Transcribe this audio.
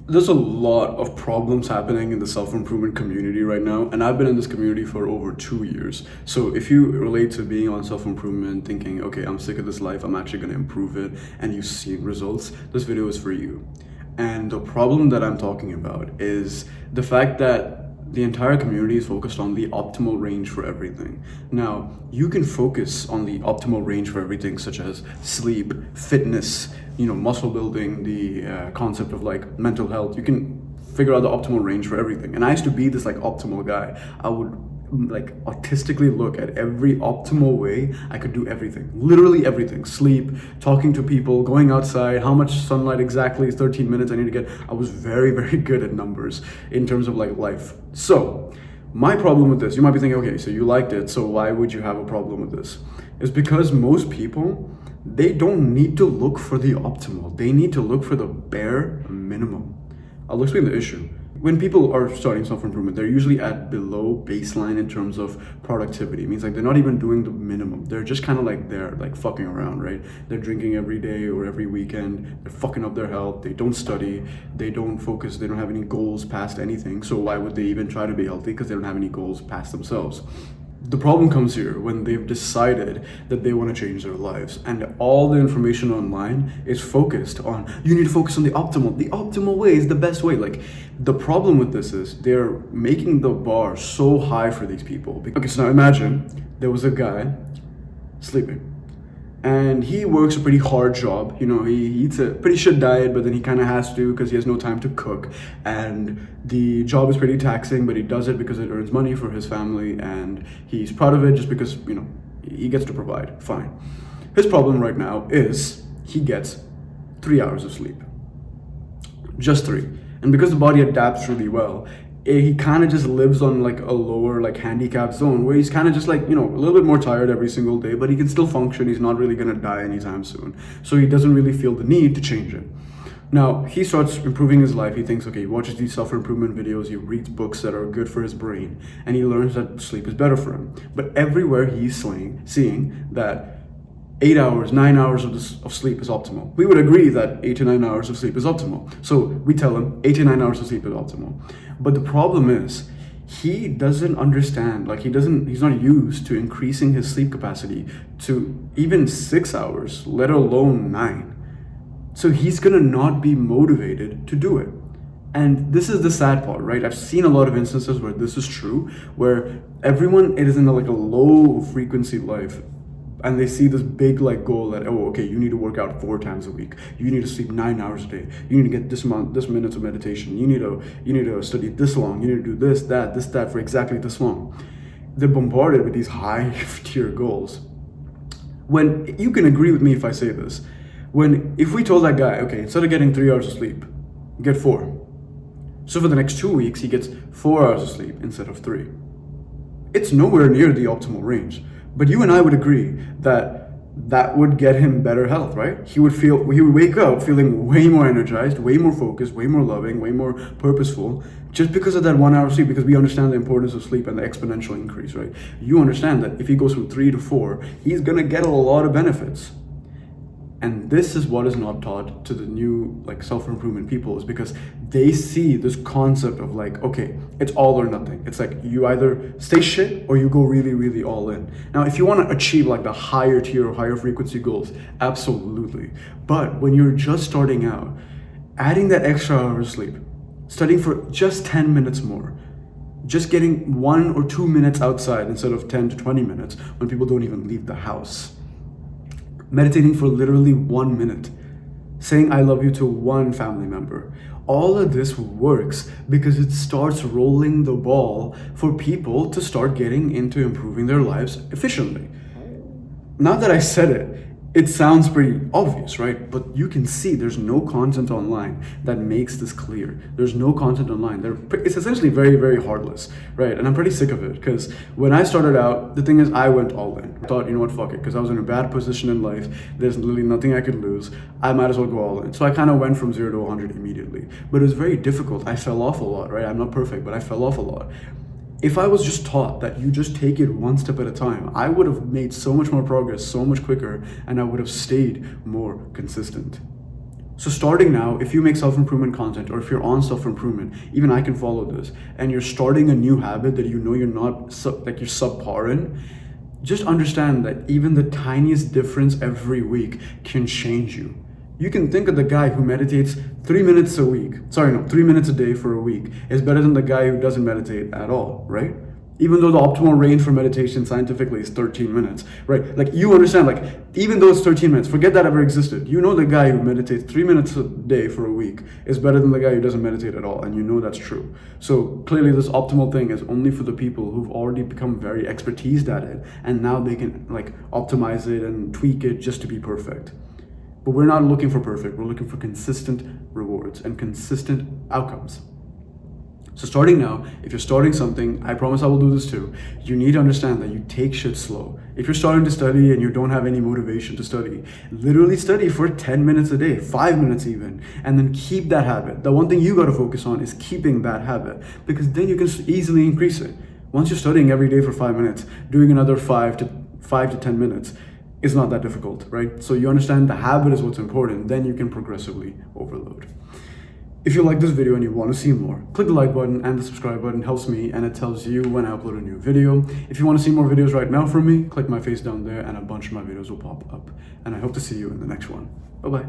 There's a lot of problems happening in the self-improvement community right now, and I've been in this community for over 2 years. So if you relate to being on self-improvement, thinking, okay, I'm sick of this life, I'm actually going to improve it, and you've seen results, this video is for you. And the problem that I'm talking about is the fact that the entire community is focused on the optimal range for everything. Now, you can focus on the optimal range for everything, such as sleep, fitness, muscle building, the concept of like mental health. You can figure out the optimal range for everything. And I used to be this like optimal guy. I would like autistically look at every optimal way I could do everything, literally everything: sleep, talking to people, going outside, how much sunlight exactly is 13 minutes I need to get. I was very, very good at numbers in terms of like life. So my problem with this, you might be thinking, okay, so you liked it, so why would you have a problem with this? Is because most people, they don't need to look for the optimal, they need to look for the bare minimum. I'll explain the issue. When people are starting self-improvement, they're usually at below baseline in terms of productivity. It means like they're not even doing the minimum. They're just kind of like there, like fucking around, right? They're drinking every day or every weekend. They're fucking up their health. They don't study. They don't focus. They don't have any goals past anything. So why would they even try to be healthy? Because they don't have any goals past themselves. The problem comes here when they've decided that they want to change their lives, and all the information online is focused on, you need to focus on the optimal. The optimal way is the best way. Like, the problem with this is they're making the bar so high for these people. Okay, so now imagine there was a guy sleeping, and he works a pretty hard job. He eats a pretty shit diet, but then he kind of has to because he has no time to cook. And the job is pretty taxing, but he does it because it earns money for his family, and he's proud of it just because, he gets to provide. Fine. His problem right now is he gets 3 hours of sleep. Just three. And because the body adapts really well, he kind of just lives on like a lower like handicap zone where he's kind of just like a little bit more tired every single day, but he can still function. He's not really going to die anytime soon, so he doesn't really feel the need to change it. Now he starts improving his life. He thinks, okay, he watches these self-improvement videos, he reads books that are good for his brain, and he learns that sleep is better for him. But everywhere he's seeing that 8 hours, 9 hours of sleep is optimal. We would agree that 8 to 9 hours of sleep is optimal. So we tell him 8 to 9 hours of sleep is optimal. But the problem is, he doesn't understand, like he's not used to increasing his sleep capacity to even 6 hours, let alone 9. So he's gonna not be motivated to do it. And this is the sad part, right? I've seen a lot of instances where this is true, where everyone is in like a low frequency life, and they see this big like goal that, oh, okay, you need to work out 4 times a week, you need to sleep 9 hours a day, you need to get this minutes of meditation, you need to study this long, you need to do this that for exactly this long. They're bombarded with these high tier goals. When you can agree with me if I say this, if we told that guy, okay, instead of getting 3 hours of sleep, get 4. So for the next 2 weeks, he gets 4 hours of sleep instead of 3. It's nowhere near the optimal range. But you and I would agree that would get him better health, right? He would wake up feeling way more energized, way more focused, way more loving, way more purposeful, just because of that 1 hour sleep, because we understand the importance of sleep and the exponential increase, right? You understand that if he goes from 3 to 4, he's gonna get a lot of benefits. And this is what is not taught to the new like self-improvement people, is because they see this concept of like, okay, it's all or nothing. It's like you either stay shit or you go really, really all in. Now, if you want to achieve like the higher tier or higher frequency goals, absolutely. But when you're just starting out, adding that extra hour of sleep, studying for just 10 minutes more, just getting 1 or 2 minutes outside instead of 10 to 20 minutes when people don't even leave the house, meditating for literally 1 minute, saying I love you to one family member. All of this works because it starts rolling the ball for people to start getting into improving their lives efficiently. Now that I said it, it sounds pretty obvious, right? But you can see there's no content online that makes this clear. There's no content online. It's essentially very, very heartless, right? And I'm pretty sick of it, because when I started out, the thing is, I went all in. I thought, you know what, fuck it, because I was in a bad position in life. There's literally nothing I could lose. I might as well go all in. So I kind of went from 0 to 100 immediately. But it was very difficult. I fell off a lot, right? I'm not perfect, but I fell off a lot. If I was just taught that you just take it one step at a time, I would have made so much more progress so much quicker, and I would have stayed more consistent. So starting now, if you make self-improvement content or if you're on self-improvement, even I can follow this, and you're starting a new habit that you know you're not like you're subpar in, just understand that even the tiniest difference every week can change you. You can think of the guy who meditates 3 minutes a week. Sorry, no, 3 minutes a day for a week is better than the guy who doesn't meditate at all, right? Even though the optimal range for meditation scientifically is 13 minutes, right? Like, you understand, like, even though it's 13 minutes, forget that ever existed. You know the guy who meditates 3 minutes a day for a week is better than the guy who doesn't meditate at all, and you know that's true. So clearly this optimal thing is only for the people who've already become very expertised at it, and now they can like optimize it and tweak it just to be perfect. But we're not looking for perfect, we're looking for consistent rewards and consistent outcomes. So starting now, if you're starting something, I promise I will do this too, you need to understand that you take shit slow. If you're starting to study and you don't have any motivation to study, literally study for 10 minutes a day, 5 minutes even, and then keep that habit. The one thing you gotta focus on is keeping that habit, because then you can easily increase it. Once you're studying every day for 5 minutes, doing another 5 to 10 minutes is not that difficult, right? So you understand the habit is what's important, then you can progressively overload. If you like this video and you want to see more, click the like button, and the subscribe button helps me and it tells you when I upload a new video. If you want to see more videos right now from me, click my face down there and a bunch of my videos will pop up. And I hope to see you in the next one. Bye-bye.